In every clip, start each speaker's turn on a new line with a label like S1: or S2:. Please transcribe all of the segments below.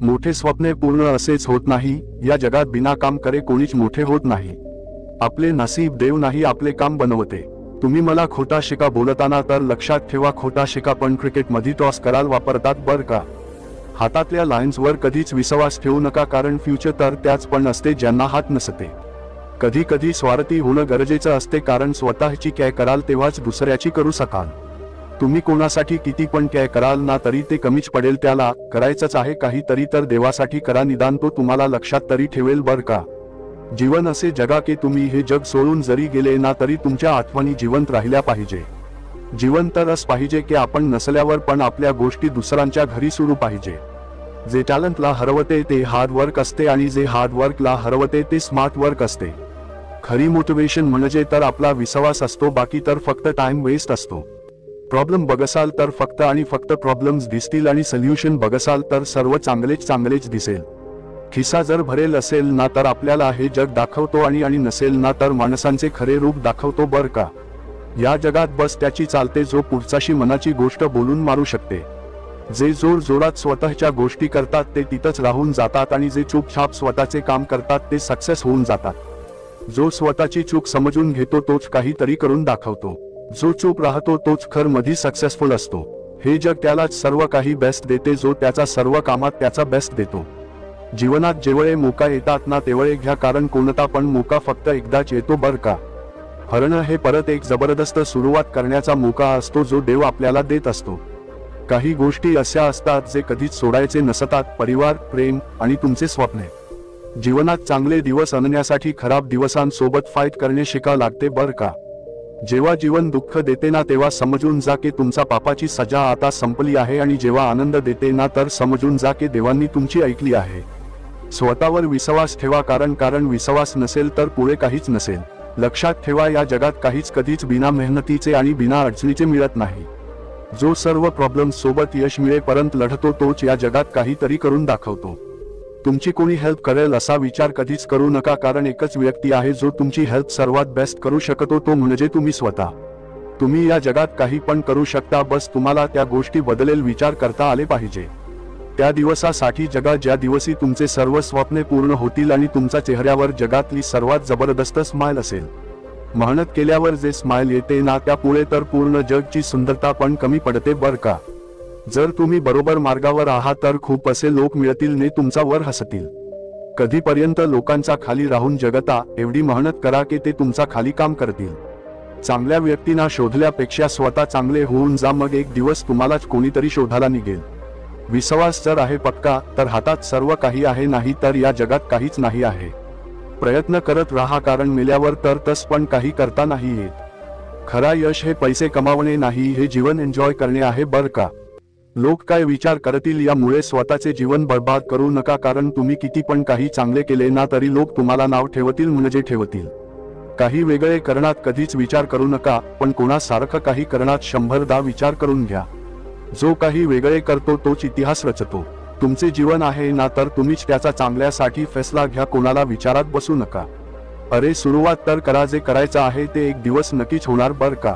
S1: मोठे स्वप्ने पूर्ण असेच होत नाही। या जगात बिना काम करे कोणीच मोठे होत नाही। आपले नसीब देव नाही आपले काम बनवते। तुम्ही मला खोटा शिका बोलताना तर लक्षात ठेवा, खोटा शिका पण क्रिकेटमध्ये टॉस कराल वापरतात बर का। हातातल्या लाईन्सवर कधीच विश्वास ठेवू नका, कारण फ्युचर तर त्याच पण असते ज्यांना हात नसते। कधी कधी स्वार्थी होणं गरजेचं असते, कारण स्वतःची कॅय कराल तेव्हाच दुसऱ्याची करू शकाल। तुम्ही कोणासाठी किती पण कॅय कराल ना तरी ते कमीच पडेल। त्याला करायचंच आहे काहीतरी तर देवासाठी करा, निदान तो तुम्हाला लक्षात तरी ठेवेल बर का। जीवन असे जगा की तुम्ही हे जग सोडून जरी गेले ना तरी तुमच्या आठवणी जिवंत राहिल्या पाहिजे। जीवन तरच पाहिजे की आपण नसल्यावर पण आपल्या गोष्टी दुसऱ्यांच्या घरी सुरू पाहिजे। जे टॅलेंटला हरवते ते हार्ड वर्क असते, आणि जे हार्ड वर्कला हरवते ते स्मार्ट वर्क असते। खरी मोटिवेशन म्हणजे तर आपला विश्वास असतो, बाकी तर फक्त टाइम वेस्ट असतो। प्रॉब्लेम बघसाल तर फक्त आणि फक्त प्रॉब्लेम्स दिसतील, आणि सोल्युशन बघसाल तर सर्व चांगलेच दिसेल। खिसा जर भरेल असेल ना तर आपल्याला हे जग दाखवतो, आणि नसेल ना तर माणसांचे खरे रूप दाखवतो बर का। या जगात बस त्याची चालते जो पुढचाशी मनाची गोष्ट बोलून मारू शकते। जे जोर जोरात स्वतःच्या गोष्टी करतात ते तिथंच राहून जातात, आणि जे चुपचाप स्वतःचे काम करतात ते सक्सेस होऊन जातात। जो स्वतःची चूक समजून घेतो तोच काहीतरी करून दाखवतो। जो चूप राहतो तोच खर मध्ये सक्सेसफुल असतो। हे जग त्यालाच सर्व काही बेस्ट देते जो त्याचा सर्व कामात त्याचा बेस्ट देतो। जीवनात जेवढे मोका येतात ना तेवढे घ्या, कारण कोणता पण मोका फक्त एकदाच येतो बर का। हरणं हे परत एक जबरदस्त सुरुवात करण्याचा मोका असतो जो देव आपल्याला देत असतो। काही गोष्टी अशा असतात जे कधीच सोडायचे नसतात, परिवार, प्रेम आणि तुमचे स्वप्ने। जीवनात चांगले दिवस आणण्यासाठी खराब दिवसांसोबत फाईट करणे शिकावं लागते बर का। जेव्हा जीवन दुःख देते ना तेव्हा समजून जा की तुमचा पापाची सजा आता संपली आहे, आणि जेव्हा आनंद देते ना तर समजून जा की देवांनी तुमची ऐकली आहे। स्वतःवर विश्वास ठेवा, कारण विश्वास नसेल तर पुढे काहीच नसेल। लक्षात ठेवा, या जगात काहीच कधीच बिना मेहनतीचे आणि बिना अडचणीचे मिळत नाही। जो सर्व प्रॉब्लेम्स सोबत यश मिळेपर्यंत लढतो तोच या जगात काहीतरी करून दाखवतो। तुमची कोणी हेल्प करेल असा विचार कधीच करू नका, कारण एकच व्यक्ती आहे जो तुमची हेल्प सर्वात बेस्ट करू शकतो, तो म्हणजे तुम्ही स्वतः। तुम्ही या जगात काही पण करू शकता, बस तुम्हाला त्या गोष्टी बदलेल विचार करता आले पाहिजे। त्या दिवसासाठी जगा ज्या दिवशी तुमचे सर्व स्वप्ने पूर्ण होतील आणि तुमच्या चेहऱ्यावर जगातली सर्वात जबरदस्त स्माइल असेल। मेहनत केल्यावर जे स्माइल येते ना त्यापुढे तर पूर्ण जगची सुंदरता पण कमी पडते बर का। जर तुम्ही बरोबर मार्गावर आहात तर खूप असे लोक मिळतील ने तुमच्यावर हसतील। कधीपर्यंत लोकांचा खाली राहून जगता, एवढी मेहनत करा की ते तुमचा खाली काम करतील। चांगल्या व्यक्तींना शोधल्यापेक्षा स्वतः चांगले होऊन जा, मग एक दिवस तुम्हालाच कोणीतरी शोधायला निघेल। विश्वास जर आहे पक्का तर हातात सर्व काही आहे, नाही तर या जगात काहीच नाही आहे। प्रयत्न करत राहा, कारण मेल्यावर तर तस पण काही करता नाही येत। खरा यश हे पैसे कमावणे नाही, हे जीवन एन्जॉय करणे आहे बर का। लोक काय विचार करतील यामुळे स्वतःचे जीवन बर्बाद करू नका, कारण तुम्ही किती पण काही चांगले केले ना तरी लोक तुम्हाला नाव ठेवतील म्हणजे ठेवतील। काही वेगळे करण्यात कधीच विचार करू नका, पण कोणासारखं काही करण्यात 100दा विचार करून घ्या। जो काही वेगळे करतो तोच इतिहास रचतो। तुमचे जीवन आहे ना तर तुम्हीच त्याचा चांगल्यासाठी फैसला घ्या, कोणाला विचारात बसू नका। अरे सुरुवात तर करा, जे करायचं आहे ते एक दिवस नक्कीच होणार बर का।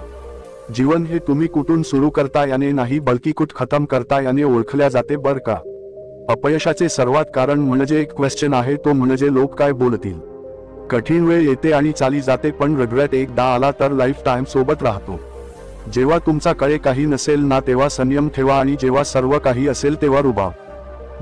S1: जीवन हे तुम्ही कुठून सुरू करता याने नाही, बल्कि कुठ खतम करता याने ओळखल्या जाते बर का। अपयशाचे सर्वात कारण म्हणजे एक क्वेश्चन आहे, तो म्हणजे लोक काय बोलतील। कठीण वेळ येते आणि चाली जाते, पण रिग्रेट एकदा आला तर लाईफ टाइम सोबत राहतो। जेव्हा तुमच्याकडे काही नसेल ना तेव्हा संयम ठेवा, आणि जेव्हा सर्व काही असेल तेव्हा रुबाब।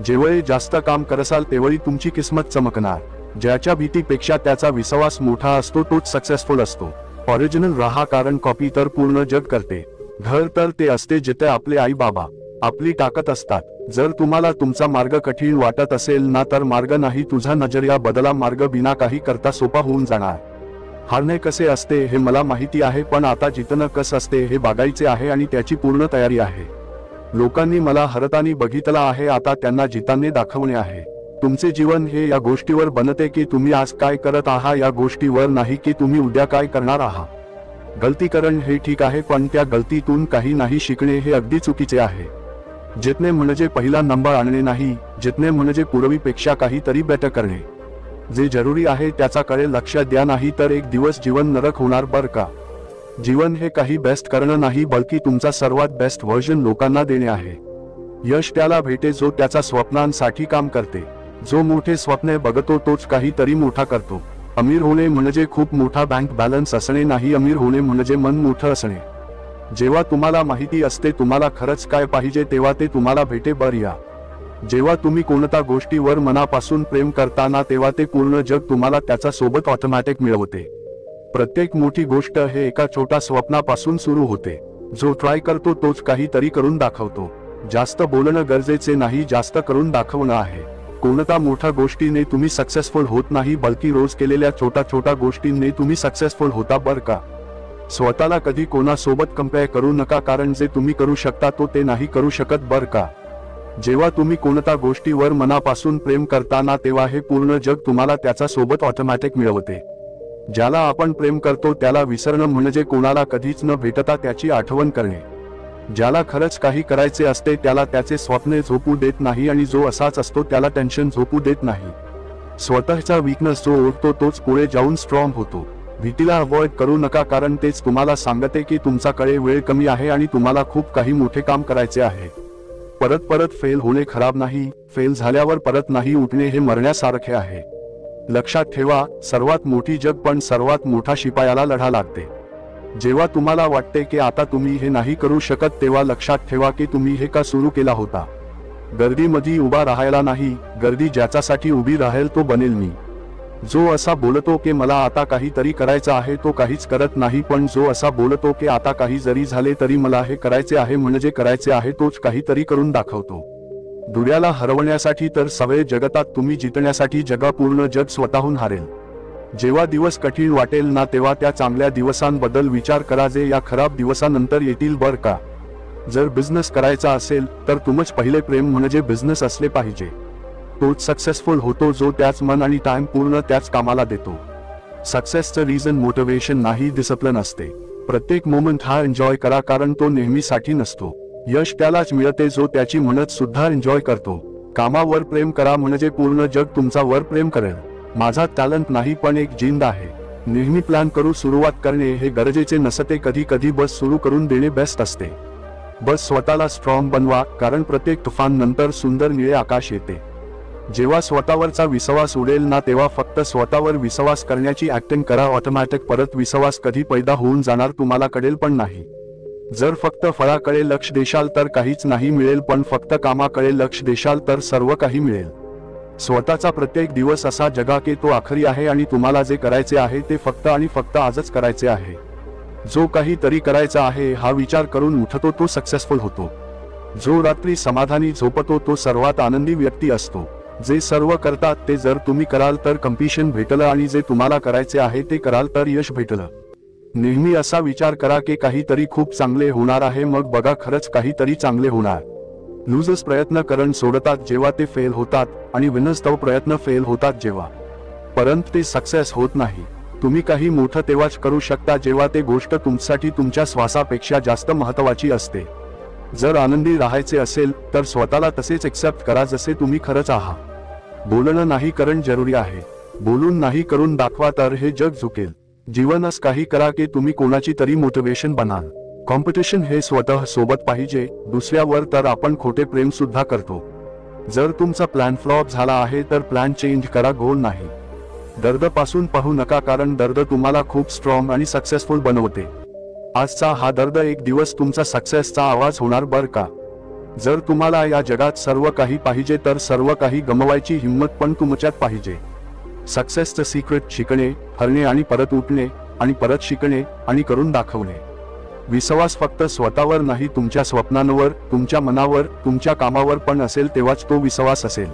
S1: जेवढे जास्त काम करसाल तेवढी तुमची किस्मत चमकणार। ज्याच्या भीतीपेक्षा त्याचा विश्वास मोठा असतो तोच सक्सेसफुल असतो। ओरिजिनल राहा, कारण कॉपी तर पूर्ण जग करते। घर तर ते असते जिथे आपले आई बाबा आपली ताकद असतात। जर तुम्हाला तुमचा मार्ग कठीण वाटत असेल ना तर मार्ग नाही, तुझा नजरिया बदला, मार्ग बिना काही करता सोपा होऊन जाणार। हारणे कसे असते हे मला माहिती आहे, पण आता जितणं कसं असते हे बघायचे आहे आणि त्याची पूर्ण तयारी आहे। लोकांनी मला हरताना बघितलं आहे, आता त्यांना जिताने दाखवणे आहे। तुमचे जीवन हे या गोष्टीवर बनते की तुम्ही आज काय करत आहात या गोष्टीवर नाही, की तुम्ही उद्या काय करणार आहात। गलती करण हे ठीक आहे, पण त्या गलतीतून काही नाही शिकणे हे अगदी चुकीचे आहे। जितने म्हणजे पहिला नंबर आणणे नाही, जितने म्हणजे पूर्वीपेक्षा काहीतरी बेटर करणे। जे जरुरी आहे त्याच्याकडे लक्ष द्या, नाही तर एक दिवस जीवन नरक होणार बर का। जीवन हे काही बेस्ट करणं नाही, बल्कि तुमचा सर्वात बेस्ट व्हर्जन लोकांना देणे आहे। यश त्याला भेटे जो त्याच्या स्वप्नांसाठी काम करते. जो मोठे स्वप्ने बघतो तोच काहीतरी मोठा करतो. अमीर होणे म्हणजे खूप मोठा बँक बॅलन्स असणे नाही, अमीर होणे म्हणजे मन मोठं असणे. जेव्हा तुम्हाला माहिती असते तुम्हाला खरंच काय पाहिजे तेव्हा ते तुम्हाला भेटे बर्या. जेव्हा तुम्ही कोणत्या गोष्टीवर मनापासून प्रेम करताना तेव्हा ते पूर्ण जग तुम्हाला त्याच्या सोबत ऑटोमॅटिक मिळवते. प्रत्येक मोठी गोष्ट हे एका छोट्या स्वप्नापासून सुरू होते. जो ट्राय करतो तोच काहीतरी करून दाखवतो. जास्त बोलणं गरजेचे नाही, जास्त करून दाखवणं आहे. कोणत्या मोठ्या गोष्टीने तुम्ही सक्सेसफुल होत नाही, बल्कि रोज केलेल्या छोट्या छोट्या गोष्टींनी तुम्ही सक्सेसफुल होता बरं का. स्वतःला कधी कोणासोबत कंपेअर करू नका, कारण जे तुम्ही करू शकता तो ते नाही करू शकत बरं का. जेव्हा तुम्ही कोणत्या गोष्टीवर मनापासून प्रेम करताना तेव्हा हे पूर्ण जग तुम्हाला त्याच्या सोबत ऑटोमॅटिक मिळवते. ज्याला आपण प्रेम करतो त्याला विसरणं म्हणजे कोणाला कधीच न भेटता त्याची आठवण करणे. ज्याला खरंच काही करायचे असते त्याला त्याचे स्वप्ने झोपू देत नाही, आणि जो असाच असतो त्याला टेन्शन झोपू देत नाही. स्वतःचा वीकनेस जो ओळखतो तोच पुढे जाऊन स्ट्रॉंग होतो. भीतीला अवॉइड करू नका, कारण तेच तुम्हाला सांगते की तुमच्याकडे वेळ कमी आहे आणि तुम्हाला खूप काही मोठे काम करायचे आहे. परत परत फेल होणे खराब नाही, फेल झाल्यावर परत नाही उठणे हे मरण्यासारखे आहे. लक्षात ठेवा, सर्वात मोठी जग पण सर्वात मोठा शिपायाला लढा लागते. जेव्हा तुम्हाला वाटते की आता तुम्ही हे नाही करू शकत तेव्हा लक्षात ठेवा की तुम्ही हे का सुरू केला होता. गर्दीमध्ये उभा राहायला नाही, गर्दी ज्याच्यासाठी उभी राहील तो बनेल मी. जो असा बोलतो की मला आता काहीतरी करायचं आहे तो काहीच करत नाही, पण जो असा बोलतो की आता काही जरी झाले तरी मला हे करायचे आहे म्हणजे करायचे आहे तोच काहीतरी करून दाखवतो. दुर्याला हरवण्यासाठी तर सगळे जगतात, तुम्ही जिंकण्यासाठी जगा पूर्ण जग स्वतःहून हारेल. जेव्हा दिवस कठीण वाटेल ना तेव्हा त्या चांगल्या दिवसांबद्दल विचार करा जे या खराब दिवसानंतर येतील बरं का. जर बिझनेस करायचा असेल तर तुमच पहिले प्रेम म्हणजे बिझनेस असले पाहिजे. तोच सक्सेसफुल होतो जो त्याच मन आणि टाइम पूर्ण त्याच कामाला देतो. सक्सेसचं रिझन मोटिवेशन नाही, डिसिप्लिन असते. प्रत्येक मोमेंट हा एन्जॉय करा, कारण तो नेहमीसाठी नसतो. यश त्यालाच मिळते जो त्याची मेहनत सुद्धा एन्जॉय करतो. कामावर प्रेम करा म्हणजे पूर्ण जग तुमच्यावर प्रेम करेल. माझा टॅलेंट नाही पण एक जिंद आहे. नेहमी प्लॅन करू सुरुवात करणे हे गरजेचे नसते, कधी कधी बस सुरू करून देणे बेस्ट असते. बस स्वतःला स्ट्रॉंग बनवा, कारण प्रत्येक तुफान नंतर सुंदर निळे आकाश येते. जेव्हा स्वतःवरचा विश्वास उडेल ना तेव्हा फक्त स्वतःवर विश्वास करण्याची ऍक्टिंग करा, ऑटोमॅटिक परत विश्वास कधी पैदा होऊन जाणार तुम्हाला कळेल पण नाही. जर फक्त फळाकडे लक्ष देशाल तर काहीच नाही मिळेल, पण फक्त कामाकडे लक्ष देशाल तर सर्व काही मिळेल. स्वतःचा प्रत्येक दिवस असा जगा की तो आखरी आहे आणि तुम्हाला जे करायचे आहे ते फक्त आणि फक्त आजच करायचे आहे. जो काहीतरी करायचा आहे हा विचार करून उठतो तो सक्सेसफुल होतो. जो रात्री समाधानी झोपतो तो सर्वात आनंदी व्यक्ती असतो. जे सर्व करतात ते जर तुम्ही कराल तर कॉम्पिटिशन भेटलं, आणि जे तुम्हाला करायचे आहे ते कराल तर यश भेटलं. नेहमी असा विचार करा की काहीतरी खूप चांगले होणार आहे, मग बघा खरंच काहीतरी चांगले होणार. लूजर्स प्रयत्न करण सोडतात जेव्हा ते फेल होतात, आणि विनर्स तो प्रयत्न फेल होतात जेव्हा परंतु ते सक्सेस होत नाही. तुम्ही काही मोठं तेव्हाच करू शकता जेव्हा ते गोष्ट तुमच्यासाठी तुमच्या श्वासापेक्षा जास्त महत्त्वाची असते. जर आनंदी राहायचे असेल तर स्वतःला तसेच एक्सेप्ट करा जसे तुम्ही खरंच आहात. बोलणं नाही करण जरुरी आहे, बोलून नाही करून दाखवा तर हे जग झुकेल. जीवनच काही करा की तुम्ही कोणाची तरी मोटिवेशन बनाल. कॉम्पिटिशन हे स्वतः सोबत पाहिजे, दुसऱ्यावर तर आपण खोटे प्रेम सुद्धा करतो. जर तुमचा प्लॅन फ्लॉप झाला आहे तर प्लॅन चेंज करा, गोल नाही. दर्द पासून पाहू नका, कारण दर्द तुम्हाला खूप स्ट्रॉंग आणि सक्सेसफुल बनवते. आजचा हा दर्द एक दिवस तुमचा सक्सेसचा आवाज होणार बरं का. जर तुम्हाला या जगात सर्व काही पाहिजे तर सर्व काही गमवायची हिंमत पण तुमच्यात पाहिजे. सक्सेसचं सिक्रेट शिकणे, हरणे आणि परत उठणे, आणि परत शिकणे आणि करून दाखवणे. विश्वास फक्त स्वतःवर नाही, तुमच्या स्वप्नांवर, तुमच्या मनावर, तुमच्या कामावर पण असेल तेव्हाच तो विश्वास असेल.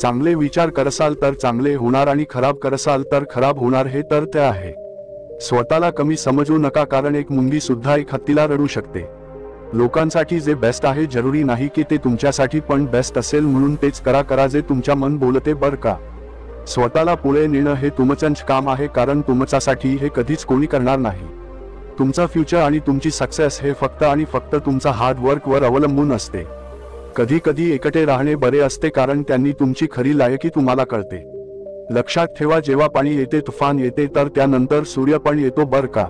S1: चांगले विचार करसाल तर चांगले होणार, आणि खराब करसाल तर खराब होणार, हे तर ते आहे. स्वतःला कमी समजू नका, कारण एक मुंगी सुद्धा एक हत्तीला रडू शकते. लोकांसाठी जे बेस्ट आहे जरुरी नाही की ते तुमच्यासाठी पण बेस्ट असेल, म्हणून तेच करा जे तुमच्या मन बोलते बरं का. स्वतःला पुढे नेणं हे तुमचंच काम आहे, कारण तुमच्यासाठी हे कधीच कोणी करणार नाही. तुमचा फ्युचर आणि तुमची सक्सेस हे फक्त आणि फक्त तुमचा हार्ड वर्क वर अवलंबून असते. कधी कधी एकटे राहणे बरे असते, कारण त्यांनी तुमची खरी लायकी तुम्हाला कळते. लक्षात ठेवा, जेव्हा पाणी येते तुफान येते तर त्यानंतर सूर्य पण येतो बरं का.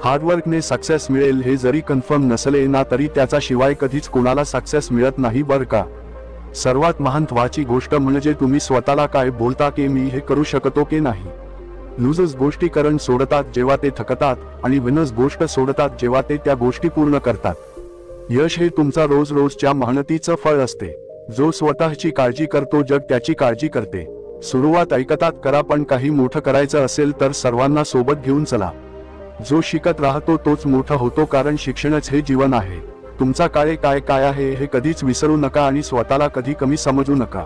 S1: हार्डवर्कने सक्सेस मिळेल हे जरी कन्फर्म नसले ना तरी त्याचा शिवाय कधीच कोणाला सक्सेस मिळत नाही बरं का. सर्वात महत्त्वाची गोष्ट म्हणजे तुम्ही स्वतःला काय बोलता की मी हे करू शकतो की नाही. लूजर्स गोष्टी करण सोडतात जेव्हा ते थकतात आणि विनर्स गोष्ट सोडतात जेव्हा ते त्या गोष्टी पूर्ण करतात. यश हे तुमचा रोज रोजच्या मेहनतीचं फळ असते. जो स्वतःची काळजी करतो जग त्याची काळजी करते. सुरुवात ऐकतात करा पण काही मोठं करायचं असेल तर सर्वांना सोबत घेऊन चला. जो शिकत राहतो तोच मोठा होतो कारण शिक्षणच हे जीवन आहे. तुमचा काय आहे हे कधीच विसरू नका आणि स्वतःला कधी कमी समजू नका.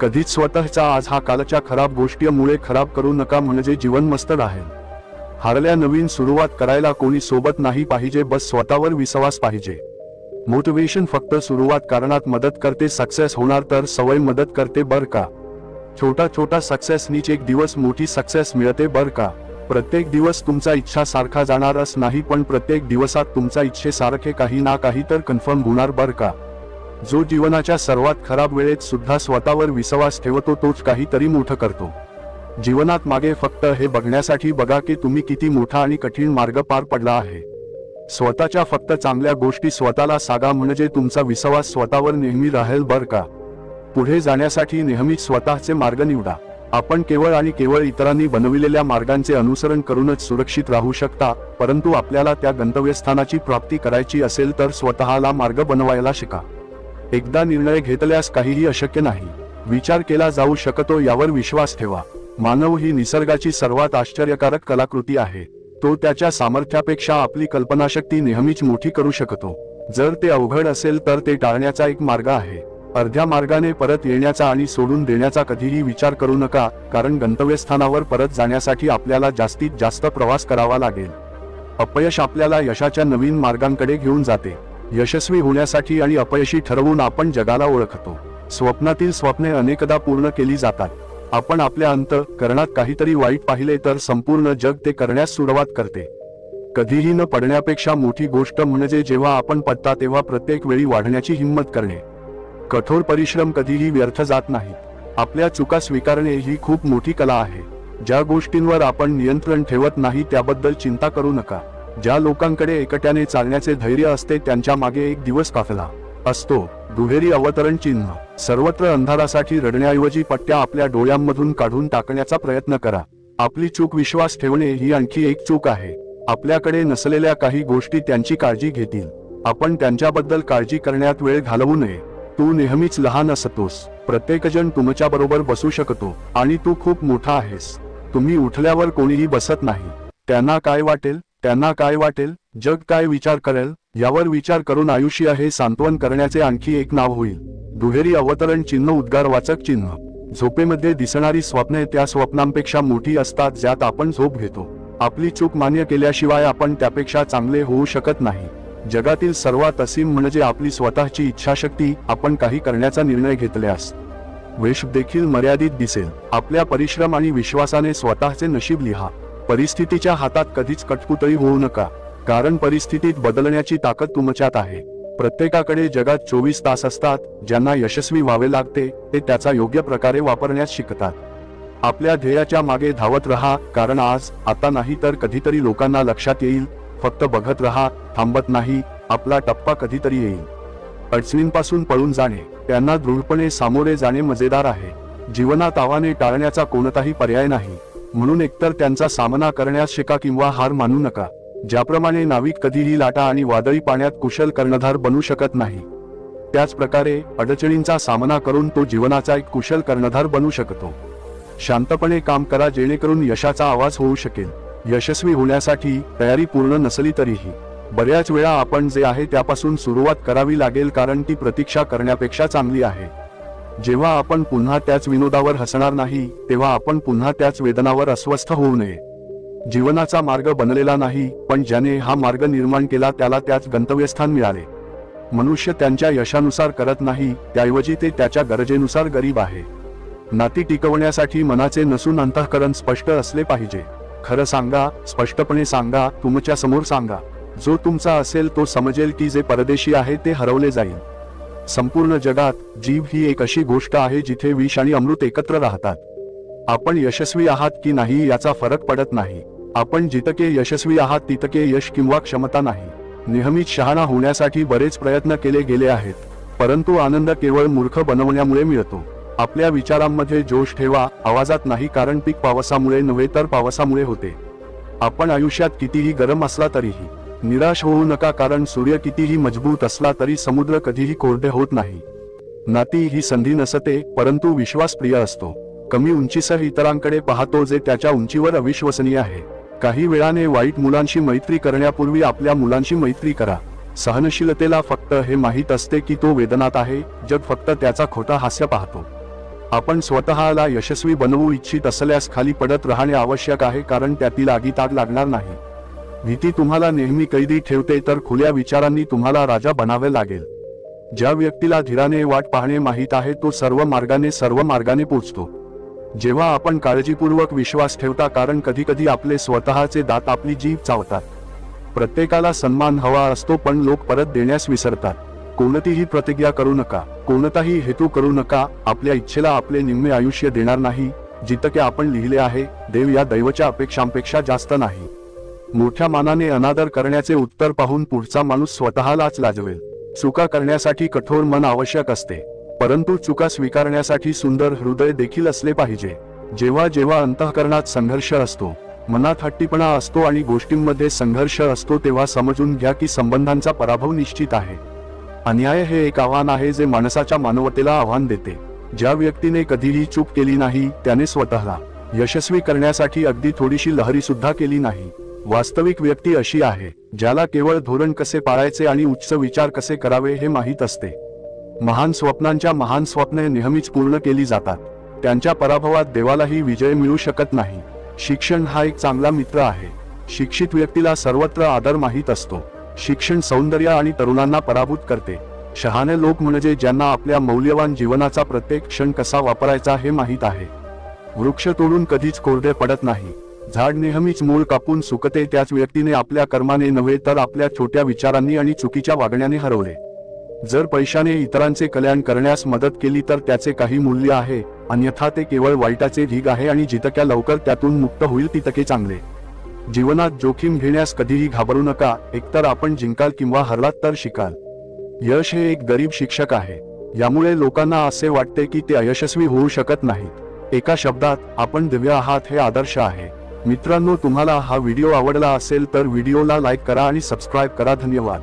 S1: कधीच स्वतःचा आज हा कालच्या खराब गोष्टीमुळे खराब करू नका म्हणजे जीवन मस्त राहील. हारल्या नवीन सुरुवात करायला कोणी सोबत नाही पाहिजे, बस स्वतःवर विश्वास पाहिजे. मोटिवेशन फक्त सुरुवात करण्यात मदत करते, सक्सेस होणार तर सवय मदत करते बरं का. छोटा छोटा सक्सेसनीच एक दिवस मोठी सक्सेस मिळते बरं का. प्रत्येक दिवस तुमचा इच्छा सारखा जाणारच नाही पण प्रत्येक दिवसात तुमचा इच्छेसारखे काही ना काही तर कन्फर्म होणार बरं का. जो जीवनाच्या सर्वात खराब वेळेत सुद्धा स्वतःवर विश्वास ठेवतो तोच काहीतरी मोठं करतो. जीवनात मागे फक्त हे बघण्यासाठी बघा की तुम्ही किती मोठा आणि कठीण मार्ग पार पडला आहे. स्वतःच्या फक्त चांगल्या गोष्टी स्वतःला सांगा म्हणजे तुमचा विश्वास स्वतःवर नेहमी राहील बरं का. पुढे जाण्यासाठी नेहमीच स्वतःचे मार्ग निवडा. आपण केवळ आणि केवळ इतरांनी बनविलेल्या मार्गांचे अनुसरण करूनच सुरक्षित राहू शकता, परंतु आपल्याला त्या गंतव्यस्थानाची प्राप्ती करायची असेल तर स्वतःला मार्ग बनवायला शिका. एकदा निर्णय घेतल्यास काहीही अशक्य नाही. विचार केला जाऊ शकतो यावर विश्वास ठेवा. मानव ही निसर्गाची सर्वात आश्चर्यकारक कलाकृती आहे. तो त्याच्या सामर्थ्यापेक्षा आपली कल्पनाशक्ती नेहमीच मोठी करू शकतो. जर ते अवघड असेल तर ते टाळण्याचा एक मार्ग आहे. अर्ध्या मार्गाने परत येण्याचा आणि सोडून देण्याचा कधीही विचार करू नका, कारण गंतव्यस्थानावर परत जाण्यासाठी आपल्याला जास्तीत जास्त प्रवास करावा लागेल. अपयश आपल्याला यशाच्या नवीन मार्गांकडे घेऊन जाते. यशस्वी होण्यासाठी आणि अपयशी ठरवून आपण जगाला ओळखतो. स्वप्नातील स्वप्ने अनेकदा पूर्ण केली जातात. आपण आपल्या अंतःकरणात काहीतरी वाईट पाहिले तर संपूर्ण जग ते करण्यास सुरुवात करते. कधीही न पडण्यापेक्षा मोठी गोष्ट म्हणजे जेव्हा आपण पडता तेव्हा प्रत्येक वेळी वाढण्याची हिंमत करणे. कठोर परिश्रम कधीही व्यर्थ जात नाही. आपल्या चुका स्वीकारणे ही खूप मोठी कला आहे. ज्या गोष्टींवर आपण नियंत्रण ठेवत नाही त्याबद्दल चिंता करू नका. ज्या लोकांकडे एकट्याने चालण्याचे धैर्य असते त्यांच्या मागे एक दिवस काफला असतो. दुहेरी अवतरण चिन्ह. सर्वत्र अंधारासाठी रडण्याऐवजी पट्ट्या आपल्या डोळ्यांमधून काढून टाकण्याचा प्रयत्न करा. आपली चूक विश्वास ठेवणे ही आणखी एक चूक आहे. आपल्याकडे नसलेल्या काही गोष्टी त्यांची काळजी घेतील. आपण त्यांच्याबद्दल काळजी करण्यात वेळ घालवू नये. तू नेहमीच लहान असतोस. प्रत्येकजण तुमच्या बरोबर बसू शकतो आणि तू खूप मोठा आहेस. तुम्ही उठल्यावर कोणीही बसत नाही. त्यांना काय वाटेल, जग काय विचार करेल यावर विचार करून आयुष्य हे सांत्वन करण्याचे आणखी एक नाव होईल. दुहेरी अवतरण चिन्ह. उद्गारवाचक चिन्ह. झोपेमध्ये दिसणारी स्वप्ने त्या स्वप्नांपेक्षा मोठी असतात ज्यात आपण झोप घेतो. आपली चूक मान्य केल्याशिवाय आपण त्यापेक्षा चांगले होऊ शकत नाही. जगातील सर्वात असीम म्हणजे आपली स्वतःची इच्छाशक्ती. आपण काही करण्याचा निर्णय घेतल्यास वेश देखील मर्यादित दिसेल. आपल्या परिश्रम आणि विश्वासाने स्वतःचे नशीब लिहा. परिस्थितीच्या हातात कधीच कटपुतळी होऊ नका, कारण परिस्थितीत बदलण्याची ताकद तुमच्यात आहे. प्रत्येकाकडे जगात 24 तास असतात. ज्यांना यशस्वी व्हावे लागते ते त्याचा योग्य प्रकारे वापरण्यास शिकतात. आपल्या ध्येयाच्या मागे धावत राहा, कारण आज आता नाही तर कधीतरी लोकांना लक्षात येईल. फक्त बघत राहा, थांबत नाही. आपला टप्पा कधीतरी येईल. अडचणींपासून पळून जाणे, त्यांना दृढपणे सामोरे जाणे मजेदार आहे. जीवनात आव्हाने टाळण्याचा कोणताही पर्याय नाही, म्हणून एकतर त्यांचा सामना करण्यास शिका किंवा हार मानू नका. ज्याप्रमाणे नाविक कधीही लाटा आणि वादळी पाण्यात कुशल कर्णधार बनू शकत नाही, त्याच प्रकारे अडचणींचा सामना करून तो जीवनाचा एक कुशल कर्णधार बनू शकतो. शांतपणे काम करा जेणेकरून यशाचा आवाज होऊ शकेल. यशस्वी होण्यासाठी तयारी पूर्ण नसली तरीही बऱ्याच वेळा आपण जे आहे त्यापासून सुरुवात करावी लागेल, कारण ती प्रतीक्षा करण्यापेक्षा चांगली आहे. जेव्हा आपण पुन्हा त्याच विनोदावर हसणार नाही तेव्हा आपण पुन्हा त्याच वेदनावर अस्वस्थ होऊ नये. जीवनाचा मार्ग बनलेला नाही, पण ज्याने हा मार्ग निर्माण केला त्याला त्याच गंतव्यस्थान मिळाले. मनुष्य त्यांच्या यशानुसार करत नाही, त्याऐवजी ते त्याच्या गरजेनुसार गरीब आहे. नाती टिकवण्यासाठी मनाचे नसून अंतःकरण स्पष्ट असले पाहिजे. खरं सांगा, स्पष्टपणे सांगा, तुमच्या समोर सांगा. जो तुमचा असेल तो समजेल की जे परदेशी आहे ते हरवले जाईल. संपूर्ण जगात जीभ ही एक अशी गोष्ट आहे जिथे विष आणि अमृत एकत्र राहतात. आपण यशस्वी आहात की नाही याचा फरक पडत नाही, आपण जितके यशस्वी आहात तितके यश किंवा क्षमता नाही. नेहमीच शहाणा होण्यासाठी बरेच प्रयत्न केले गेले आहेत, परंतु आनंद केवळ मूर्ख बनवण्यामुळे मिळतो. आपल्या विचारांमध्ये जोश ठेवा, आवाजात नाही, कारण पीक पावसामुळे नव्हे तर पावसामुळे होते. आपण आयुष्यात कितीही गरम असला तरीही निराश होऊ नका, कारण सूर्य कितीही मजबूत असला तरी समुद्र कधीही कोरडे होत नाही. नाती ही संधी नसते, परंतु विश्वास प्रिय असतो. कमी उंचीसह इतरांकडे पाहतो जे त्याच्या उंचीवर अविश्वसनीय आहे. काही वेळाने वाईट मुलांशी मैत्री करण्यापूर्वी आपल्या मुलांशी मैत्री करा. सहनशीलतेला फक्त हे माहीत असते की तो वेदनात आहे, जग फक्त त्याचा खोटा हास्य पाहतो. आपण स्वतःला यशस्वी बनवू इच्छित असल्यास खाली पडत राहणे आवश्यक आहे, कारण त्यातील आगीत आग लागणार नाही. भीती तुम्हाला नेहमी कैदी ठेवते, तर खुल्या विचारांनी तुम्हाला राजा बनावे लागेल. ज्या व्यक्तीला धीराने वाट पाहणे माहीत आहे तो सर्व मार्गाने पोचतो. जेव्हा आपण काळजीपूर्वक विश्वास ठेवता, कारण कधीकधी आपले स्वतःचे दात आपली जीभ चावतात. प्रत्येकाला सन्मान हवा असतो, पण लोक परत देण्यास विसरतात. कोणतीही प्रतिज्ञा करू नका, कोणताही हेतू करू नका. आपल्या इच्छेला आपले निम्मे आयुष्य देणार नाही. जितके आपण लिहिले आहे, देव या दैवाच्या अपेक्षांपेक्षा जास्त नाही. मोठ्या मानाने अनादर करण्याचे उत्तर पाहून पुढचा माणूस स्वतःलाच लाजवेल. चुका करण्यासाठी कठोर मन आवश्यक असते, परंतु चुका स्वीकारण्यासाठी सुंदर हृदय देखील असले पाहिजे. जेव्हा जेव्हा अंतःकरणात संघर्ष असतो, मनात हट्टीपणा असतो आणि गोष्टींमध्ये संघर्ष असतो, तेव्हा समजून घ्या की संबंधांचा पराभव निश्चित आहे. अन्याय हे एक आव्हान आहे जे माणसाच्या मानवतेला आव्हान देते. ज्या व्यक्तीने कधीही चूक केली नाही, त्याने स्वतःला यशस्वी करण्यासाठी अगदी थोडीशी लहरी सुद्धा केली नाही. वास्तविक व्यक्ती अशी आहे ज्याला केवळ धोरण कसे पाळायचे आणि उच्च विचार कसे करावे हे माहीत असते. महान स्वप्नांच्या महान स्वप्ने नेहमीच पूर्ण केली जातात. त्यांच्या पराभवात देवालाही विजय मिळू शकत नाही. शिक्षण हा एक चांगला मित्र आहे. शिक्षित व्यक्तीला सर्वत्र आदर माहीत असतो. शिक्षण सौंदर्य आणि तरुणांना पराभूत करते. शहाणे लोक म्हणजे ज्यांना आपल्या मौल्यवान जीवनाचा प्रत्येक क्षण कसा वापरायचा हे माहीत आहे. वृक्ष तोडून कधीच कोरडे पडत नाही. झाड नेहमीच मूळ कापून सुकते. त्याच व्यक्तीने आपल्या कर्माने नव्हे तर आपल्या छोट्या विचारांनी आणि चुकीच्या वागण्याने हरवले. जर पैशाने इतरांचे कल्याण करण्यास मदत केली तर त्याचे काही मूल्य आहे, अन्यथा ते केवळ वाईटाचे ढीग आहे आणि जितक्या लवकर त्यातून मुक्त होईल तितके चांगले. जीवनात जोखीम घेण्यास कधीही घाबरू नका. एकतर आपण जिंकाल किंवा हरलात तर शिकाल. यश हे एक गरीब शिक्षक आहे. यामुळे लोकांना असे वाटते की ते अयशस्वी होऊ शकत नाहीत. एका शब्दात, आपण दिव्य आहात हे आदर्श आहे. मित्रांनो, तुम्हाला हा व्हिडिओ आवडला असेल तर व्हिडिओला लाईक करा आणि सबस्क्राईब करा. धन्यवाद.